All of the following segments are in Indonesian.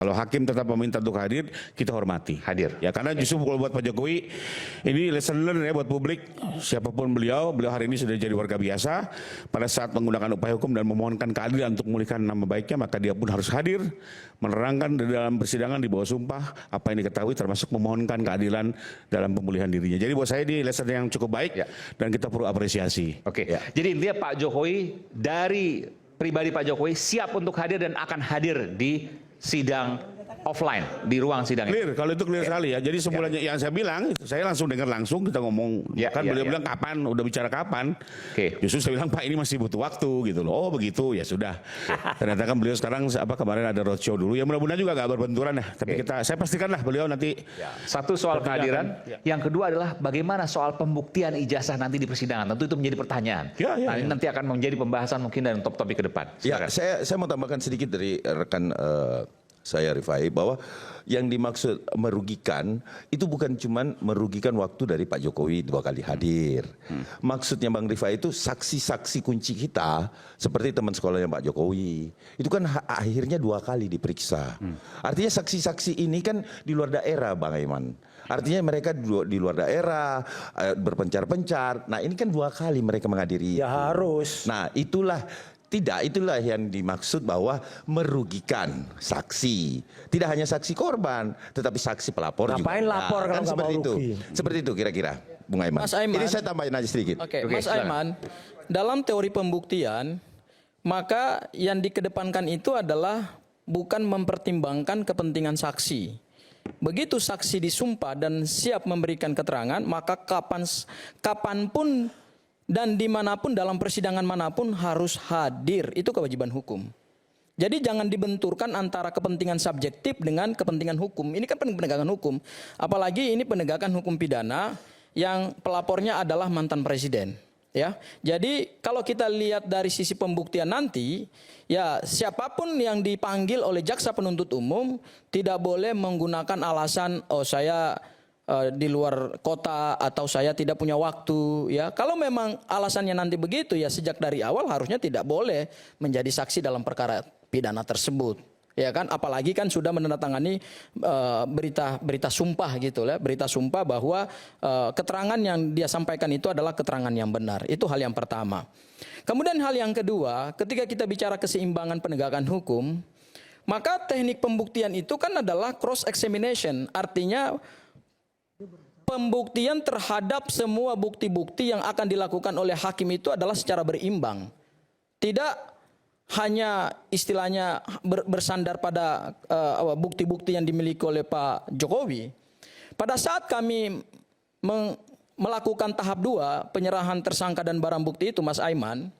Kalau hakim tetap meminta untuk hadir, kita hormati. Hadir. Ya, karena justru kalau buat Pak Jokowi, ini lesson learn ya buat publik. Siapapun beliau hari ini sudah jadi warga biasa. Pada saat menggunakan upaya hukum dan memohonkan keadilan untuk memulihkan nama baiknya, maka dia pun harus hadir, menerangkan di dalam persidangan di bawah sumpah apa yang diketahui, termasuk memohonkan keadilan dalam pemulihan dirinya. Jadi buat saya ini lesson yang cukup baik dan kita perlu apresiasi. Oke. Jadi intinya Pak Jokowi dari pribadi Pak Jokowi siap untuk hadir dan akan hadir di sidang offline, di ruang sidang. Clear, kalau itu clear sekali ya. Jadi semuanya yang saya bilang, saya langsung dengar langsung kita ngomong. Beliau bilang kapan, udah bicara kapan. Justru saya bilang Pak ini masih butuh waktu gitu loh. Oh begitu, ya sudah. Ternyata kan beliau sekarang kemarin ada roadshow dulu. Ya mudah-mudahan juga gak berbenturan ya. Tapi saya pastikanlah beliau nanti. Satu soal kehadiran, yang kedua adalah bagaimana soal pembuktian ijazah nanti di persidangan. Tentu itu menjadi pertanyaan. Nanti akan menjadi pembahasan mungkin dan topik ke depan. Ya, saya mau tambahkan sedikit dari rekan saya Rifai, bahwa yang dimaksud merugikan itu bukan cuma merugikan waktu dari Pak Jokowi 2 kali hadir. Maksudnya Bang Rifai itu saksi-saksi kunci kita seperti teman sekolahnya Pak Jokowi. Itu kan akhirnya 2 kali diperiksa. Artinya saksi-saksi ini kan di luar daerah Bang Aiman. Artinya mereka di luar daerah, berpencar-pencar. Nah ini kan 2 kali mereka menghadiri. Ya harus. Nah itulah yang dimaksud bahwa merugikan saksi. Tidak hanya saksi korban, tetapi saksi pelapor juga. Ngapain lapor kalau nggak mau rugi? Seperti itu kira-kira, Bung Aiman. Mas Aiman. Jadi saya tambahin aja sedikit. Oke, Mas Aiman, dalam teori pembuktian, maka yang dikedepankan itu adalah bukan mempertimbangkan kepentingan saksi. Begitu saksi disumpah dan siap memberikan keterangan, maka kapanpun dan dimanapun dalam persidangan manapun harus hadir. Itu kewajiban hukum. Jadi jangan dibenturkan antara kepentingan subjektif dengan kepentingan hukum. Ini kan penegakan hukum. Apalagi ini penegakan hukum pidana yang pelapornya adalah mantan presiden. Ya, jadi kalau kita lihat dari sisi pembuktian nanti, ya siapapun yang dipanggil oleh jaksa penuntut umum tidak boleh menggunakan alasan saya di luar kota atau saya tidak punya waktu. Ya, kalau memang alasannya nanti begitu, ya sejak dari awal harusnya tidak boleh menjadi saksi dalam perkara pidana tersebut. Ya kan, apalagi kan sudah menandatangani berita sumpah gitu ya, berita sumpah bahwa keterangan yang dia sampaikan itu adalah keterangan yang benar. Itu hal yang pertama. Kemudian hal yang kedua, ketika kita bicara keseimbangan penegakan hukum, maka teknik pembuktian itu kan adalah cross examination, artinya pembuktian terhadap semua bukti-bukti yang akan dilakukan oleh hakim itu adalah secara berimbang. Tidak hanya istilahnya bersandar pada bukti-bukti yang dimiliki oleh Pak Jokowi. Pada saat kami melakukan tahap 2 penyerahan tersangka dan barang bukti itu Mas Aiman,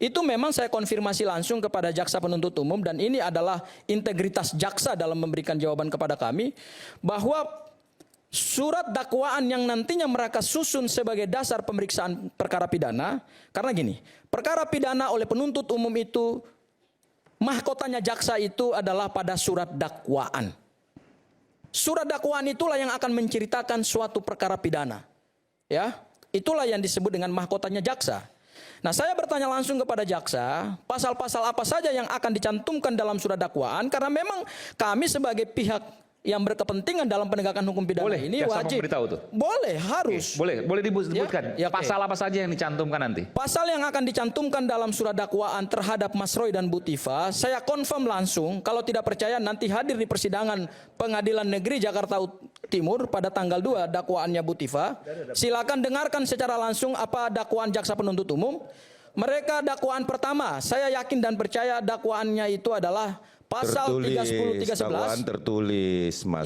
itu memang saya konfirmasi langsung kepada jaksa penuntut umum dan ini adalah integritas jaksa dalam memberikan jawaban kepada kami bahwa surat dakwaan yang nantinya mereka susun sebagai dasar pemeriksaan perkara pidana, karena gini, perkara pidana oleh penuntut umum itu mahkotanya jaksa itu adalah pada surat dakwaan. Surat dakwaan itulah yang akan menceritakan suatu perkara pidana. Ya, itulah yang disebut dengan mahkotanya jaksa. Nah, saya bertanya langsung kepada jaksa, pasal-pasal apa saja yang akan dicantumkan dalam surat dakwaan, karena memang kami sebagai pihak yang berkepentingan dalam penegakan hukum pidana ini wajib. Boleh, harus. Boleh disebutkan pasal apa saja yang dicantumkan nanti? Pasal yang akan dicantumkan dalam surat dakwaan terhadap Mas Roy dan Bu Tifa, saya confirm langsung, kalau tidak percaya nanti hadir di persidangan Pengadilan Negeri Jakarta Timur pada tanggal 2 dakwaannya Bu Tifa. Silakan dengarkan secara langsung apa dakwaan jaksa penuntut umum. Mereka dakwaan pertama, saya yakin dan percaya dakwaannya itu adalah pasal 310 311 tertulis Mas,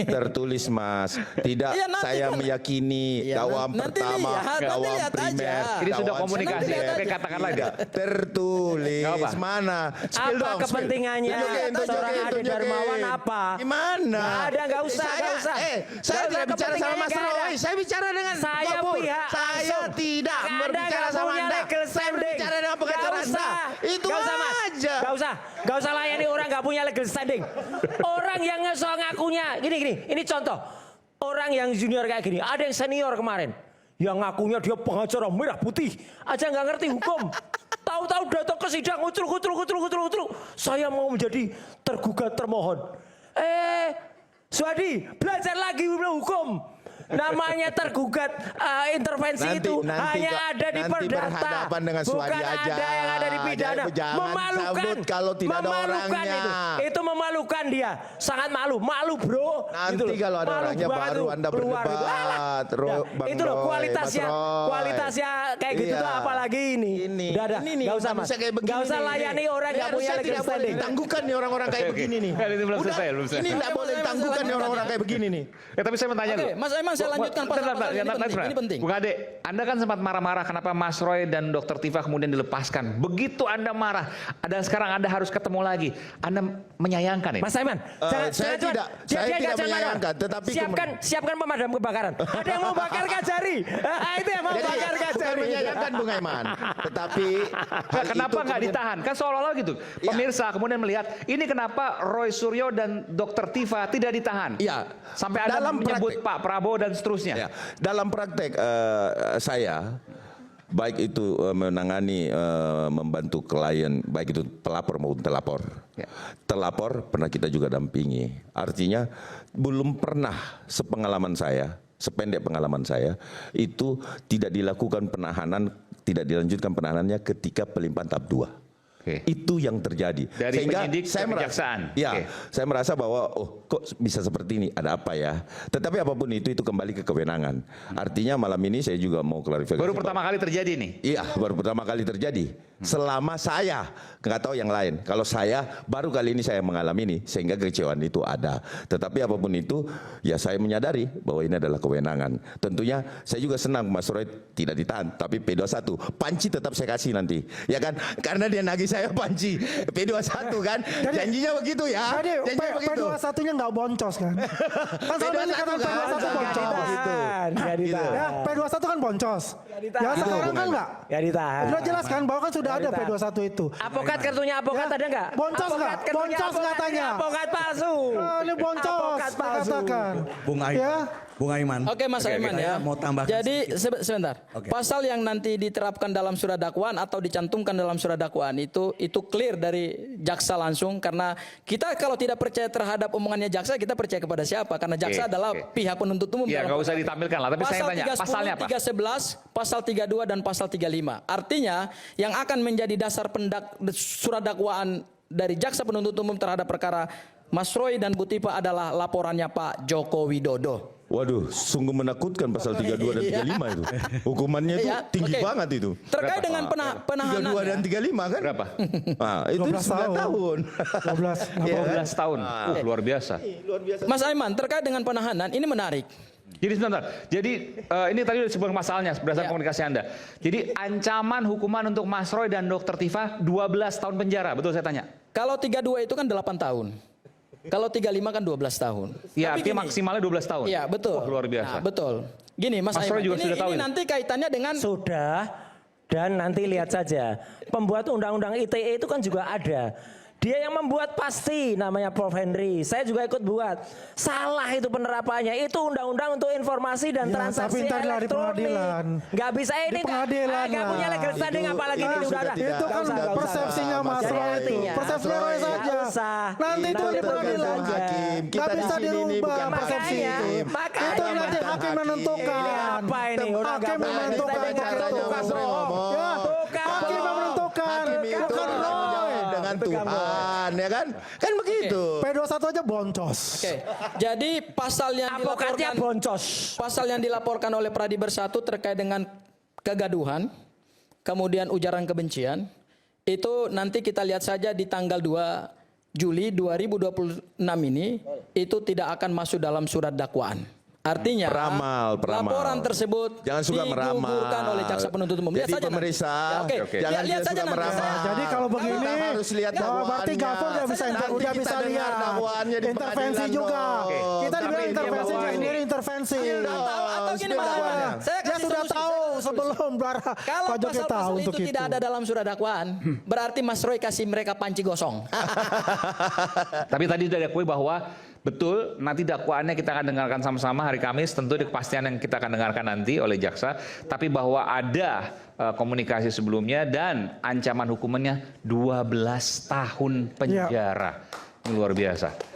tertulis Mas. Tidak saya meyakini dakwaan pertama, dakwaan primer. Ini sudah komunikasi. Oke, katakanlah dia. Tertulis mana? Apa kepentingannya seorang Ade Darmawan apa? Gimana? Nggak ada, nggak usah. Saya tidak bicara sama Mas Roy. Saya bicara dengan saya pihak. Saya tidak berbicara sama Anda. Saya berbicara dengan pengacara Anda. Itu aja. Gak usah layani orang gak punya legal standing. Orang yang ngakunya gini, ini contoh. Orang yang junior kayak gini, ada yang senior kemarin yang ngakunya dia pengacara merah putih, aja nggak ngerti hukum. Tahu Tahu-tahu datang ke sidang, utruk. Saya mau menjadi tergugat termohon. Suhadi, belajar lagi hukum. Namanya tergugat intervensi itu hanya ada di perdata, berhadapan dengan bukan aja. ada yang ada di pidana. Jangan Memalukan cabut kalau tidak ada orangnya. Itu memalukan dia, sangat malu bro. Nanti gitu kalau ada malu orangnya baru tuh, Anda keluar gitu. berdebat. Nah, itu loh kualitasnya kayak gitu tuh apalagi ini. Udah ada, nggak usah mas, nggak usah layani orang nggak punya legal standing. Ditangguhkan nih orang-orang kayak begini nih. Ini belum selesai. Ini nggak boleh ditangguhkan nih orang-orang kayak begini nih. Ya, tapi saya mau tanya dulu. Mas Aiman, saya lanjutkan pasal-pasal ini penting. Bung Ade, Anda kan sempat marah-marah kenapa Mas Roy dan Dr. Tifa kemudian dilepaskan. Begitu Anda marah, dan sekarang Anda harus ketemu lagi. Anda menyayangkan ini? Mas Aiman, saya tidak menyayangkan, tetapi siapkan pemadam kebakaran. Ada yang mau bakar Kajari. Itu yang mau bakar Kajari. Saya menyayangkan Bung Aiman, tetapi kenapa nggak ditahan? Kan seolah-olah gitu. Pemirsa kemudian melihat ini kenapa Roy Suryo dan Dr. Tifa tidak ditahan? Iya. Sampai Anda menyebut Pak Prabowo dan seterusnya. Ya, dalam praktek saya baik itu menangani membantu klien, baik itu pelapor maupun telapor. Ya. Telapor pernah kita juga dampingi. Artinya belum pernah sependek pengalaman saya itu tidak dilakukan penahanan, tidak dilanjutkan penahanannya ketika pelimpahan tahap 2. Oke. Itu yang terjadi. Dari penyidik ke kejaksaan. Ya, saya merasa bahwa kok bisa seperti ini, ada apa ya? Tetapi apapun itu kembali ke kewenangan. Artinya malam ini saya juga mau klarifikasi. Baru pertama kali terjadi nih. Iya, baru pertama kali terjadi. Selama saya, nggak tahu yang lain. Kalau saya baru kali ini saya mengalami ini, sehingga kekecewaan itu ada. Tetapi apapun itu, ya saya menyadari bahwa ini adalah kewenangan. Tentunya saya juga senang Mas Roy tidak ditahan, tapi P21 panci tetap saya kasih nanti, ya kan? Karena dia nagih saya panci P21 kan, janjinya begitu ya. Jadi P21-nya nggak boncos kan? Kan selama ini kan P21 boncos. Nggak ditahan. Ya, P21 kan boncos. Ya sekarang kan nggak? Nggak ditahan. Sudah jelas kan bahwa kan sudah ada P21 itu. Apokat kartunya apokat ada nggak? Boncos nggak? Boncos nggak tanya? Apokat palsu. Ini boncos. Apokat palsu. Katakan. Bung Aiman. Oke Mas Aiman ya. Mau tambahkan Jadi sebentar. Oke. Pasal yang nanti diterapkan dalam surat dakwaan atau dicantumkan dalam surat dakwaan itu clear dari jaksa langsung, karena kita kalau tidak percaya terhadap omongannya jaksa, kita percaya kepada siapa? Karena jaksa adalah pihak penuntut umum. Ya nggak usah ditampilkan lah. Tapi saya tanya pasalnya apa? 311, pasal 32 dan pasal 35. Artinya yang akan menjadi dasar surat dakwaan dari jaksa penuntut umum terhadap perkara Mas Roy dan Bu Tifa adalah laporannya Pak Joko Widodo. Waduh, sungguh menakutkan pasal 32 dan 35 itu. Hukumannya itu tinggi banget itu. Terkait dengan penahanan. 32 dan 35 kan? Berapa? Nah, itu 12 tahun. 12 tahun. Luar biasa. Mas Aiman, terkait dengan penahanan ini menarik. Jadi sebentar. Jadi ini tadi sebuah masalahnya berdasarkan komunikasi Anda. Jadi ancaman hukuman untuk Mas Roy dan Dr. Tifa 12 tahun penjara. Betul saya tanya? Kalau 32 itu kan 8 tahun. Kalau 35 kan 12 tahun. Ya, artinya maksimalnya 12 tahun. Iya, betul. Oh, luar biasa. Nah, betul. Gini Mas Aiman, juga sudah tahu ini nanti kaitannya dengan Sudah, dan nanti lihat saja. Pembuat undang-undang ITE itu kan juga ada. Dia yang membuat pasti, namanya Prof. Henry. Saya juga ikut buat. Salah itu penerapannya. Itu undang-undang untuk informasi dan Ya, transaksi tapi ntar di elektronik. pengadilan. Nggak bisa ini. Di pengadilan Nggak punya legal standing apalagi ini udah ada. Itu kan persepsinya Mas Roy itu. Persepsinya Roy saja. Nanti itu di pengadilan. Nggak bisa dirubah persepsi itu. Itu nanti hakim menentukan. Apa ini? Hakim menentukan. Hakim menentukan. Bukan Roy. Dengan Tuhan, ya kan? Kan begitu. P21 aja boncos. Oke. Jadi pasal yang Avokatnya dilaporkan boncos. pasal yang dilaporkan oleh Pradi Bersatu terkait dengan kegaduhan, kemudian ujaran kebencian, itu nanti kita lihat saja di tanggal 2 Juli 2026 ini itu tidak akan masuk dalam surat dakwaan. Artinya Peramal. laporan tersebut Jangan suka meramal. digugurkan oleh jaksa penuntut umum. Lihat Jadi saja pemeriksa, nanti. Ya, oke. Jangan Jangan lihat dia saja suka nanti. meramal. Jadi kalau begini, Kita harus lihat berarti dakwaannya. Gafur udah bisa dengar lihat dakwaannya di intervensi pengadilan juga. dong. Kita dibilang Tapi dia intervensi, dia bawa sendiri intervensi. Atau gini Mas, Dia sudah tahu sebelum Kalau Pak Jokowi tahu pasal-pasal untuk itu tidak ada dalam surat dakwaan, berarti Mas Roy kasih mereka panci gosong. Tapi tadi sudah diakui bahwa betul nanti dakwaannya kita akan dengarkan sama-sama hari Kamis, tentu di kepastian yang kita akan dengarkan nanti oleh jaksa, tapi bahwa ada komunikasi sebelumnya dan ancaman hukumannya 12 tahun penjara. Luar biasa.